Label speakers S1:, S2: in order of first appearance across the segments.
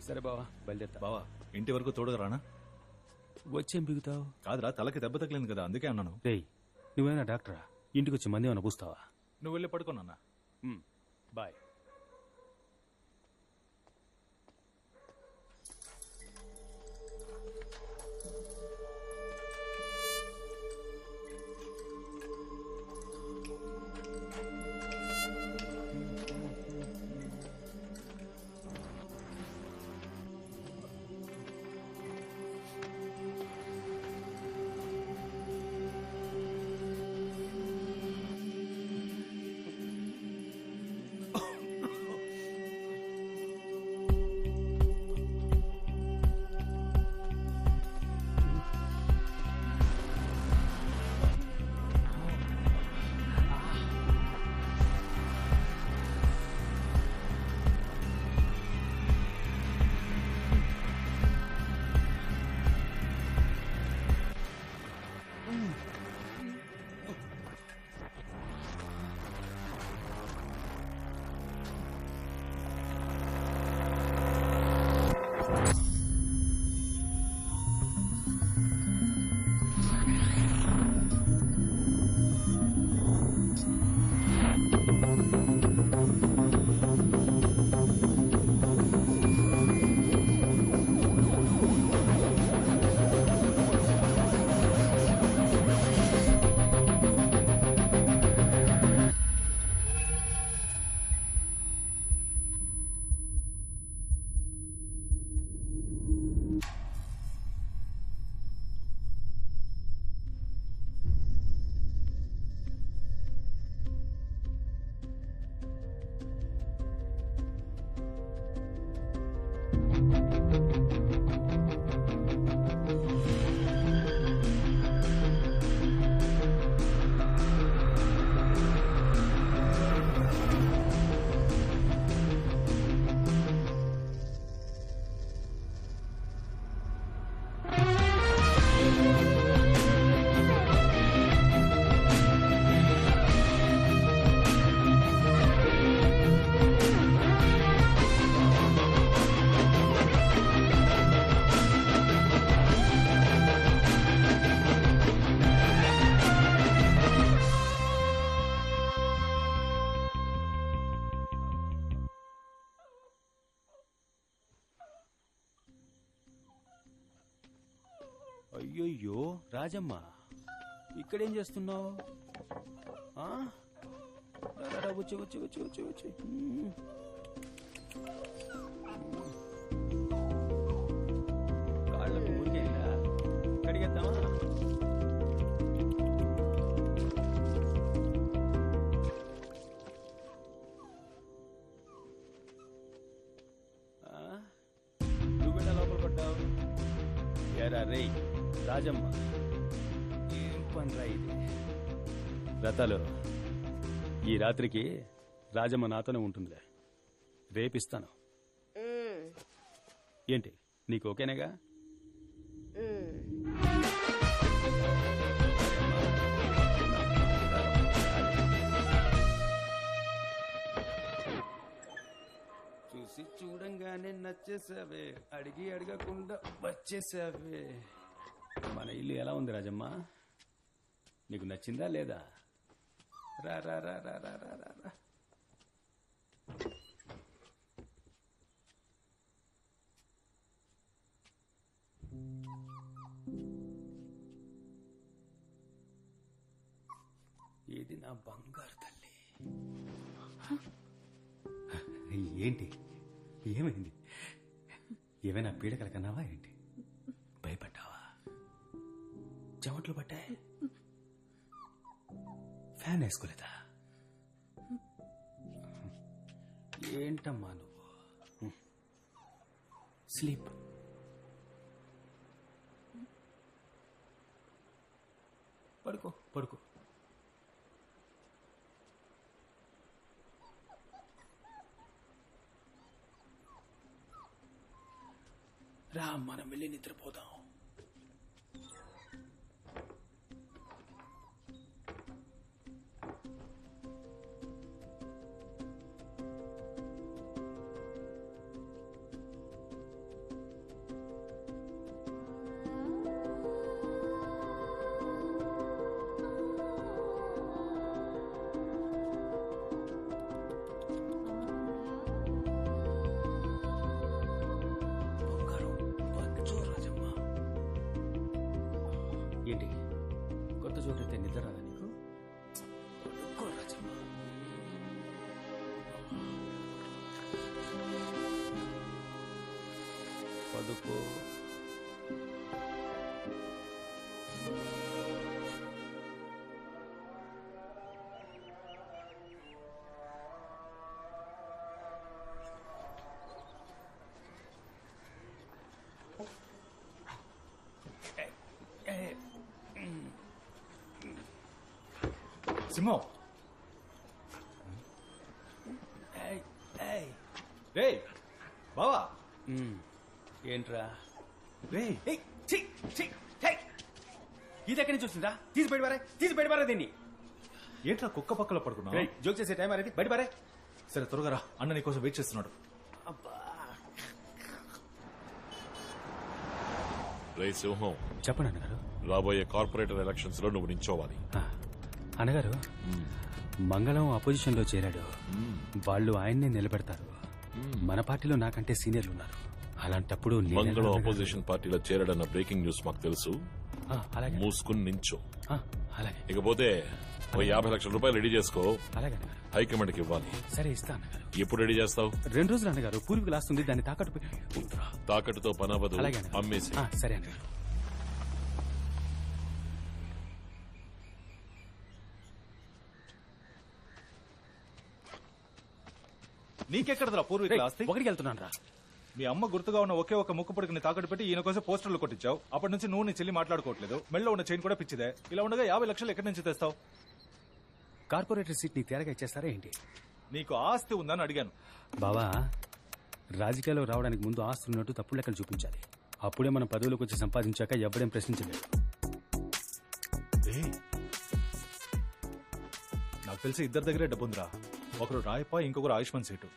S1: సరే బావా, బయలుదేరుతా.
S2: బావా ఇంటి వరకు తోడుగా రానా?
S1: వచ్చేం బిగుతావు?
S2: కాదురా, తలకి దెబ్బ తగిలింది కదా, అందుకే అన్నాను.
S1: రేయ్, నువ్వేనా డాక్టరా? ఇంటికి వచ్చి మంది ఏమైనా పూస్తావా?
S2: నువ్వు వెళ్ళి పడుకున్నా.
S1: బాయ్. అయ్యయ్యో రాజమ్మ, ఇక్కడేం చేస్తున్నావు? వచ్చి వచ్చి వచ్చి వచ్చి వచ్చి కాళ్ళకు మురికేలా కడిగేద్దామా? నువ్వెలా లోపల పడ్డావు? ఎరా రే రాజమ్మ, ఏం పనిరా ఇది? రథాలు, ఈ రాత్రికి రాజమ్మ నాతోనే ఉంటుందిలే, రేపిస్తాను. ఏంటి, నీకు ఓకేనేగా? చూసి చూడంగానే నచ్చేసావే, అడిగి అడగకుండా వచ్చేసావే. మన ఇల్లు ఎలా ఉంది రాజమ్మ? నీకు నచ్చిందా లేదా? రా రా రా రా రా రా రా. ఇది నా బంగారు తల్లి. ఏంటి, ఏమైంది? ఏమైనా పీడకల కన్నావా ఏంటి? భయపడ్డావా? చెమట్లు పట్టాయి? ఫ్యాన్ వేసుకోలేదా? ఏంటమ్మా నువ్వు? స్లీప్. పడుకో పడుకో. రా, మనం వెళ్ళి నిద్రపోదాం. ఏంటి కొత్త చోటైతే నిద్ర రాదా నీకు? పడుకో రాజమ్మ. పడుకో.
S2: సింహం రే బావా
S1: ఏంట్రా?
S2: రే
S1: ఇది ఎక్కడి నుంచి వచ్చిందా? తీసి బయట పారా దీన్ని.
S2: ఏంట్రా కుక్క పక్కలో పడుకున్నా?
S1: జోక్ చేసే టైం అనేది బయట పారే.
S2: సరే త్వరగా రా, అన్న నీకోసం వెయిట్ చేస్తున్నాడు.
S3: రే సింహం,
S1: చెప్పండి అన్నగారు.
S3: రాబోయే కార్పొరేటర్ ఎలక్షన్స్ లో నువ్వు నించోవాలి.
S1: అన్నగారు, మంగళం అపోజిషన్ లో చేరాడు. వాళ్ళు ఆయన్నే నిలబెడతారు. మన పార్టీలో నాకంటే సీనియర్లు ఉన్నారు. అలాంటప్పుడు
S3: మంగళం అపోజిషన్ పార్టీలో చేరాడన్న బ్రేకింగ్ న్యూస్ మాకు తెలుసు.
S1: అలాగే
S3: మూసుకుని నించో.
S1: అలాగే.
S3: ఇకపోతే ఓ 50 లక్షల రూపాయలు రెడీ చేసుకో.
S1: అలాగే
S3: హైకమాండ్ కి ఇవ్వాలి.
S1: సరే ఇస్తా అన్నగారు.
S3: ఎప్పుడు రెడీ చేస్తావు?
S1: 2 రోజులు అన్నగారు. పూర్వీకులు ఆస్తుంది, దాన్ని తాకట్టు.
S3: తాకట్టుతో పనవదు,
S1: అలాగే
S3: అమ్మేసి.
S1: సరే అన్నగారు.
S2: నీకెక్కడరా పూర్వీకుల ఆస్తి?
S1: ఒకటికి వెళ్తున్నాను రా.
S2: మీ అమ్మ గుర్తుగా ఉన్న ఒకే ఒక ముక్కు పొడికిని తాకట్టు పెట్టి ఈయన కోసం పోస్టర్లు కొట్టించావు. అప్పటి నుంచి నువ్వు నీ చెల్లి మాట్లాడుకోవట్లేదు. మెళ్ళలో ఉన్న చైన్ కూడా పిచ్చిదే. ఇలా ఉండగా 50 లక్షలు ఎక్కడి నుంచి తెస్తావు?
S1: కార్పొరేటర్ సీట్ నీకు తేరగా ఇచ్చేస్తారా ఏంటి?
S2: నీకు ఆస్తి ఉందని అడిగాను.
S1: బావా, రాజకీయాల్లో రావడానికి ముందు ఆస్తులు ఉన్నట్టు తప్పుడు లెక్కలు చూపించాలి. అప్పుడే మనం పదవులకు వచ్చి సంపాదించాక ఎవడేం ప్రశ్నించలేదు.
S2: నాకు తెలిసి ఇద్దరి దగ్గరే డబ్బుందిరా. ఒకరు రాయప్ప, ఇంకొకరు ఆయుష్మాన్ సీటు.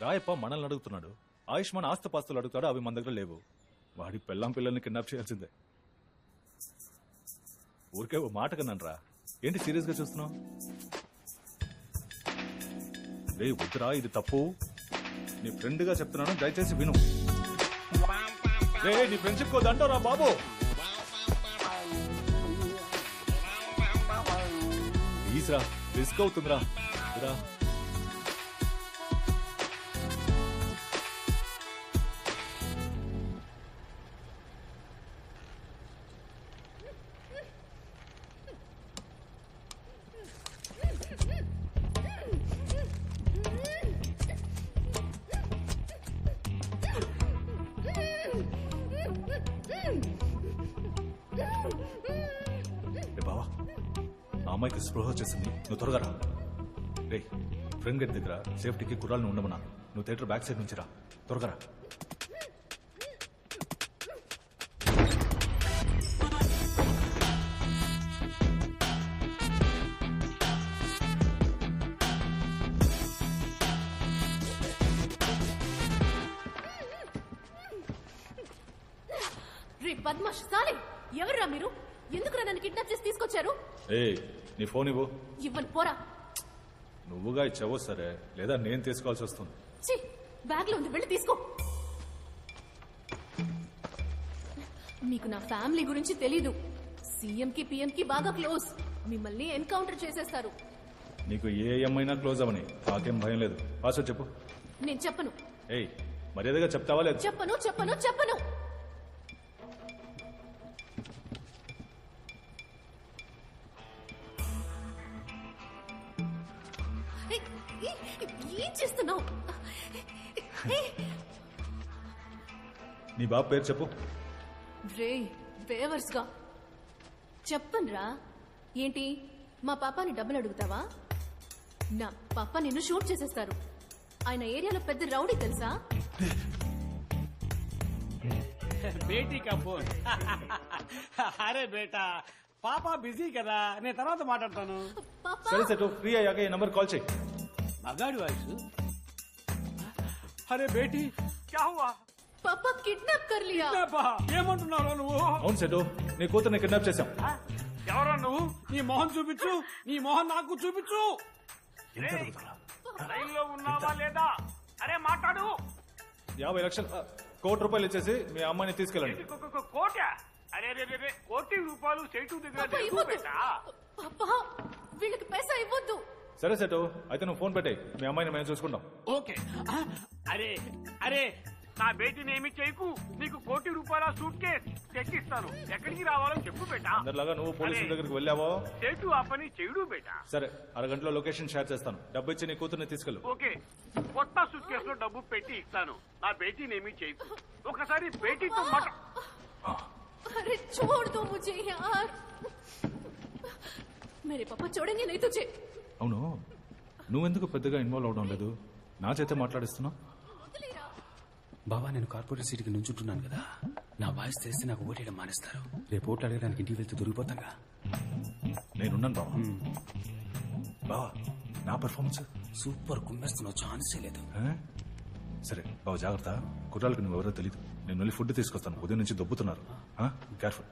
S2: రాయప్ప మనల్ని అడుగుతున్నాడు, ఆయుష్మాన్ ఆస్తుపాస్తులు అడుగుతాడు. అవి మన దగ్గర లేవు. వాడి పెళ్ళాం పిల్లల్ని కిడ్నాప్ చేయాల్సిందే. ఊరికే ఓ మాట కన్నాను రా. ఏంటి సీరియస్ గా చూస్తున్నావు? రే వద్దురా, ఇది తప్పు. నీ ఫ్రెండ్ గా చెప్తున్నాను, దయచేసి విను. రే నీ ఫ్రెండ్షిప్ కోదంటారా బాబు? ప్లీజ్ రా, రిస్క్ అవుతుందిరా. రా బావా, ఆ అమ్మాయికి స్పృహ వచ్చేసింది. నువ్వు త్వరగా రా. రే ఫ్రెండ్ గేట్ దగ్గర సేఫ్టీకి కుర్రాలను ఉండమన్నాను. నువ్వు థియేటర్ బ్యాక్ సైడ్ నుంచి రా. త్వరగా రా.
S4: బద్మాష్ సాలే, ఎవర్రా మీరు? ఎందుకురా నన్ను కిడ్నాప్ చేసి తీసుకొచ్చారు?
S2: నీ ఫోన్ ఇవ్వు.
S4: ఇవ్వను, పోరా.
S2: నువ్వుగా ఇచ్చావో సరే, లేదా నేను తీసుకోవాల్సి వస్తుంది.
S4: బ్యాగ్ లో ఉంది, వెళ్ళి తీసుకో. మీకు నా ఫ్యామిలీ గురించి తెలీదు. సీఎం కి పిఎం కి బాగా క్లోజ్. మిమ్మల్ని ఎన్కౌంటర్ చేసేస్తారు.
S2: నీకు ఏ ఏమైనా క్లోజ్ అవని, నాకేం భయం లేదు. పాస్వర్డ్ చెప్పు.
S4: నేను చెప్పను.
S2: మర్యాదగా చెప్తావా లేదు?
S4: చెప్పను చెప్పను చెప్పను. ఏం చేస్తున్నావు?
S2: నీ బాబు పేరు చెప్పు.
S4: రే ఫేవర్స్ గా చెప్పనురా. ఏంటి మా పాపాని డబ్బులు అడుగుతావా? నా పాప నిన్ను షూట్ చేసేస్తారు. ఆయన ఏరియాలో పెద్ద రౌడీ తెలుసా?
S5: బేటీ కా ఫోన్. అరే బేటా, పాపా బిజీ కదా, నేను తర్వాత మాట్లాడతాను.
S2: సరే సెటు, ఫ్రీ అయ్యాక ఈ నంబర్ కాల్ చేయి.
S5: మగాడి వాయిస్. అరే బేటీ క్యా హువా?
S4: పాపా కిడ్నాప్ కర్ లియా.
S5: ఏమంటున్నావు నువ్వు?
S2: అవును సెటు, నీ కూతుర్ని కిడ్నాప్ చేశాం.
S5: ఎవరా నువ్వు? నీ మొహం చూపించు. నీ మొహం నాకు చూపించు. లైన్లో ఉన్నావా లేదా? అరే మాట్లాడు.
S2: 50 లక్షలు, ₹1 కోటి ఇచ్చేసి మీ అమ్మాయిని తీసుకెళ్ళండి.
S5: కోట? అరే రే రే, 1 కోటి రూపాయలు సేటు దగ్గర
S4: పాపా,
S5: లేవు
S4: ఇవ్వద్దు.
S5: బేటా.
S4: పాపా వీళ్ళకి పైసా ఇవ్వద్దు.
S2: సరే సెటు అయితే నువ్వు ఫోన్ పెట్టే మీ అమ్మాయిని మేము చూసుకుంటాం.
S5: ఓకే. అరే అరే, నా బేటీని ఏమి చేయకు, నీకు 1 కోటి రూపాయల సూట్ కేస్ తెచ్చిస్తాను. ఎక్కడికి రావాలో చెప్పు బేటా.
S2: అందరిలాగా నువ్వు పోలీసుల దగ్గరికి వెళ్ళావో
S5: సేటు ఆ పని చెయ్యడు బేటా.
S2: సరే అరగంటలో లొకేషన్ షేర్ చేస్తాను. డబ్బు ఇచ్చి నీ కూతుర్ని తీసుకెళ్ళు.
S5: ఓకే, కొత్త సూట్ కేసు లో డబ్బు పెట్టి ఇస్తాను. నా బేటీని ఏమి చేయకు. ఒకసారి బేటీతో మాట.
S4: अरे छोड़ दो मुझे यार. मेरे पापा छोड़ेंगे नहीं तुझे.
S2: అవును నువ్వెందుకు పెద్దగా ఇన్వాల్వ్ అవడం లేదు? నా చేతే మాట్లాడిస్తున్నావు.
S1: బావా నేను కార్పొరేట్ సీట్కి నుంచుంటున్నాను కదా, నా వాయిస్ తెలిస్తే నాకు ఓటేయడం మానేస్తారు. రేపు ఓట్లు అడగడానికి ఇంటికి వెళ్తే దొరికిపోతాగా.
S2: నేనున్నాను బావా. బావా నా పర్ఫార్మెన్స్
S1: సూపర్ కుమ్మేస్తున్నావు, ఛాన్సే లేదు.
S2: సరే బావ జాగ్రత్త. కుర్రాళ్ళకి నువ్వెవరో తెలియదు. నేను వెళ్ళి ఫుడ్ తీసుకొస్తాను. ఉదయం నుంచి దొబ్బుతున్నారు. కేర్ఫుల్.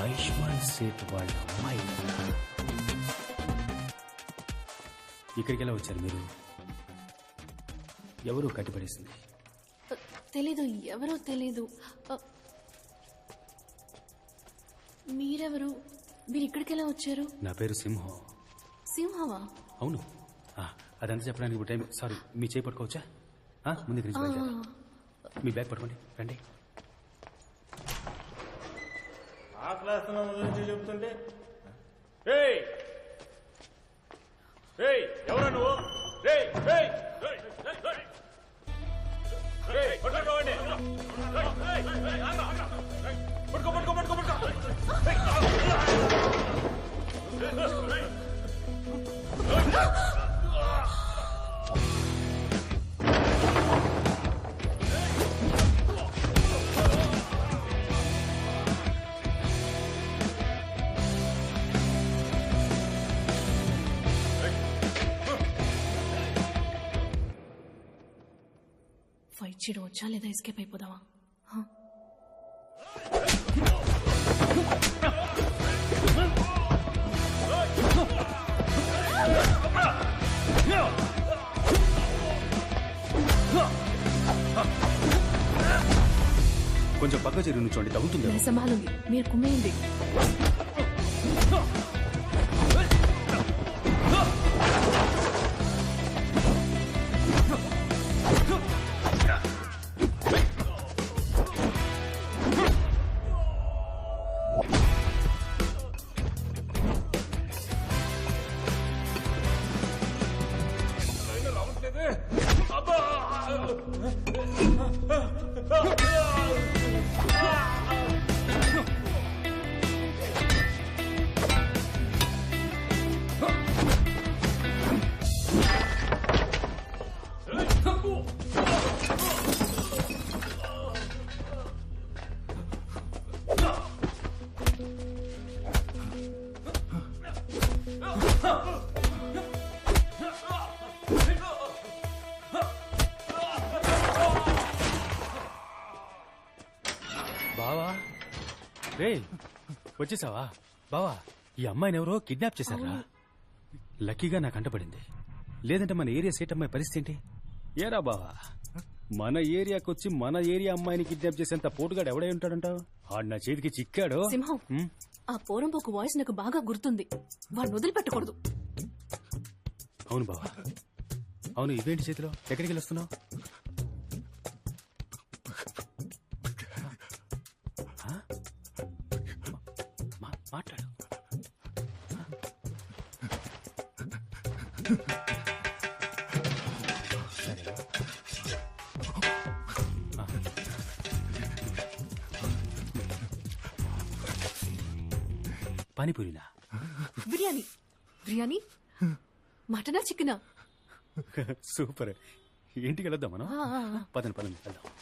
S1: ఆయుష్మాన్ సేట్ వాళ్ళ అమ్మాయి ఇక్కడికి ఎలా వచ్చారు మీరు? ఎవరు కట్టిపడేసింది?
S4: తెలీదు, ఎవరో తెలీదు. మీరెవరు? మీరు ఇక్కడికి ఎలా వచ్చారు?
S1: నా పేరు సింహం.
S4: సింహవా?
S1: అవును. అదంతా చెప్పడానికి ఇప్పుడు టైం. సారీ, మీ చేయి పట్టుకోవచ్చా? ముందు ఇక్కడి నుంచి బయలుదేరాలి. మీ బ్యాగ్ పట్టుకోండి, రండి.
S6: ఆ క్లాస్ గురించి చెప్తుంటే ఎవరా నువ్వు? పట్టుకో పట్టుకో పట్టుకో పట్టుకో.
S4: ఫైట్ చేయడం వచ్చా లేదా ఎస్కేప్ అయిపోదావా?
S1: కొంచెం పక్క చెరువు నుంచోండి, తగ్గుతుంది.
S4: సంభాలుంది, మీరు కుమ్మేయండి.
S1: బావా, రే వచ్చేసావా? బావా, ఈ అమ్మాయిని ఎవరో కిడ్నాప్ చేశారా? లక్కీగా నాకు అంటపడింది, లేదంటే మన ఏరియా సేట్ అమ్మాయి పరిస్థితి ఏంటి? ఏరా బావా? మన ఏరియాకి వచ్చి మన ఏరియా అమ్మాయిని కిడ్నాప్ చేసేంత పోటుగాడు ఎవడై ఉంటాడంటావు? ఆడు నా చేతికి చిక్కాడు.
S4: సింహం
S1: హ్మ్?
S4: ఆ పోరంబోకు వాయిస్ నాకు బాగా గుర్తుంది. వాడిని వదిలిపెట్టకూడదు.
S1: అవును బావా, అవును. ఇవేంటి చేతిలో? ఎక్కడికి వెళ్ళొస్తున్నావు? మాట్లాడు. సరే. పానీపూరినా?
S4: బిర్యానీ. బిర్యానీ మటనా చికెనా?
S1: సూపర్. ఇంటికి వెళ్దాం మనం.
S4: ఆ, ఆ, ఆ.
S1: పదండి వెళ్దాం.